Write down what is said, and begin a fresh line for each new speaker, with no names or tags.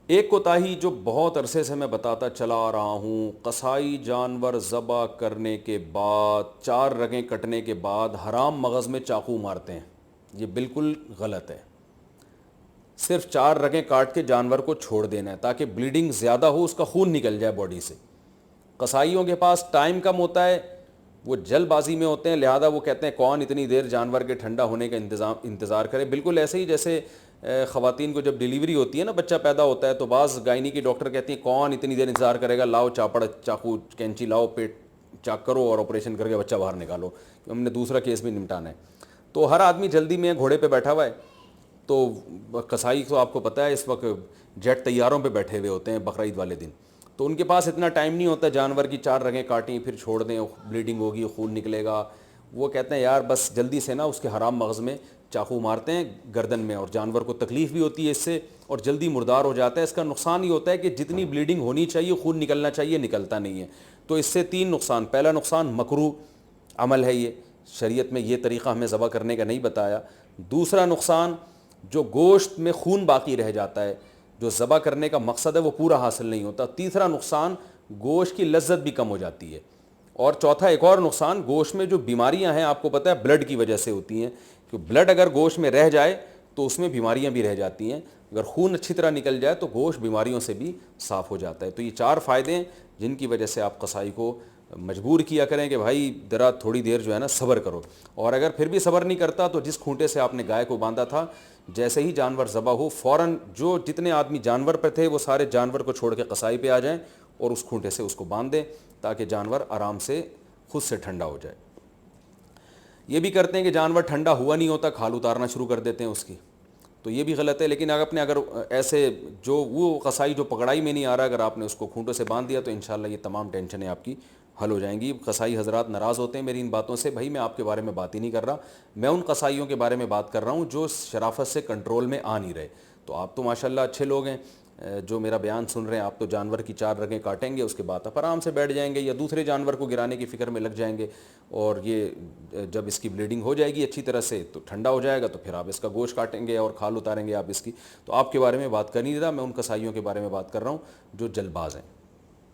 ایک کوتاہی جو بہت عرصے سے میں بتاتا چلا آ رہا ہوں، قصائی جانور ذبح کرنے کے بعد 4 رگیں کٹنے کے بعد حرام مغز میں چاقو مارتے ہیں. یہ بالکل غلط ہے. صرف 4 رگیں کاٹ کے جانور کو چھوڑ دینا ہے تاکہ بلیڈنگ زیادہ ہو، اس کا خون نکل جائے باڈی سے. قصائیوں کے پاس ٹائم کم ہوتا ہے، وہ جلد بازی میں ہوتے ہیں، لہذا وہ کہتے ہیں کون اتنی دیر جانور کے ٹھنڈا ہونے کا انتظار کرے. بالکل ایسے ہی جیسے خواتین کو جب ڈیلیوری ہوتی ہے نا، بچہ پیدا ہوتا ہے، تو بعض گائنی کی ڈاکٹر کہتی ہیں کون اتنی دیر انتظار کرے گا، لاؤ چاپڑ چاقو کینچی لاؤ، پیٹ چاک کرو اور آپریشن کر کے بچہ باہر نکالو، ہم نے دوسرا کیس بھی نمٹانا ہے. تو ہر آدمی جلدی میں گھوڑے پہ بیٹھا ہوا ہے. تو قصائی تو آپ کو پتہ ہے اس وقت جیٹ طیاروں پہ بیٹھے ہوئے ہوتے ہیں بقرعید والے دن، تو ان کے پاس اتنا ٹائم نہیں ہوتا جانور کی 4 رگیں کاٹیں پھر چھوڑ دیں، بلیڈنگ ہوگی، خون نکلے گا. وہ کہتے ہیں یار بس جلدی سے نا اس کے حرام مغز میں چاقو مارتے ہیں گردن میں، اور جانور کو تکلیف بھی ہوتی ہے اس سے اور جلدی مردار ہو جاتا ہے. اس کا نقصان یہ ہوتا ہے کہ جتنی بلیڈنگ ہونی چاہیے، خون نکلنا چاہیے، نکلتا نہیں ہے. تو اس سے 3 نقصان. پہلا نقصان مکروہ عمل ہے، یہ شریعت میں یہ طریقہ ہمیں ذبح کرنے کا نہیں بتایا. دوسرا نقصان، جو گوشت میں خون باقی رہ جاتا ہے، جو ذبح کرنے کا مقصد ہے وہ پورا حاصل نہیں ہوتا. تیسرا نقصان، گوشت کی لذت بھی کم ہو جاتی ہے. اور چوتھا ایک اور نقصان، گوشت میں جو بیماریاں ہیں آپ کو پتہ ہے بلڈ کی وجہ سے ہوتی ہیں، کہ بلڈ اگر گوشت میں رہ جائے تو اس میں بیماریاں بھی رہ جاتی ہیں. اگر خون اچھی طرح نکل جائے تو گوشت بیماریوں سے بھی صاف ہو جاتا ہے. تو یہ 4 فائدے ہیں جن کی وجہ سے آپ قصائی کو مجبور کیا کریں کہ بھائی ذرا تھوڑی دیر جو ہے نا صبر کرو. اور اگر پھر بھی صبر نہیں کرتا تو جس کھونٹے سے آپ نے گائے کو باندھا تھا، جیسے ہی جانور ذبح ہو فوراً جو جتنے آدمی جانور پہ تھے وہ سارے جانور کو چھوڑ کے قصائی پہ آ جائیں اور اس کھونٹے سے اس کو باندھ دیں تاکہ جانور آرام سے خود سے ٹھنڈا ہو جائے. یہ بھی کرتے ہیں کہ جانور ٹھنڈا ہوا نہیں ہوتا کھال اتارنا شروع کر دیتے ہیں اس کی، تو یہ بھی غلط ہے. لیکن اگر ایسے جو وہ قصائی جو پکڑائی میں نہیں آ رہا، اگر آپ نے اس کو کھونٹوں سے باندھ دیا تو انشاءاللہ یہ تمام ٹینشنیں آپ کی حل ہو جائیں گی. قصائی حضرات ناراض ہوتے ہیں میری ان باتوں سے. بھائی میں آپ کے بارے میں بات ہی نہیں کر رہا، میں ان قصائیوں کے بارے میں بات کر رہا ہوں جو شرافت سے کنٹرول میں آ نہیں رہے. تو آپ تو ماشاءاللہ اچھے لوگ ہیں جو میرا بیان سن رہے ہیں، آپ تو جانور کی 4 رگیں کاٹیں گے، اس کے بعد آپ آرام سے بیٹھ جائیں گے یا دوسرے جانور کو گرانے کی فکر میں لگ جائیں گے. اور یہ جب اس کی بلیڈنگ ہو جائے گی اچھی طرح سے تو ٹھنڈا ہو جائے گا تو پھر آپ اس کا گوشت کاٹیں گے اور کھال اتاریں گے آپ اس کی. تو آپ کے بارے میں بات کر نہیں رہا، میں ان قصائیوں کے بارے میں بات کر رہا ہوں جو جلد باز ہیں.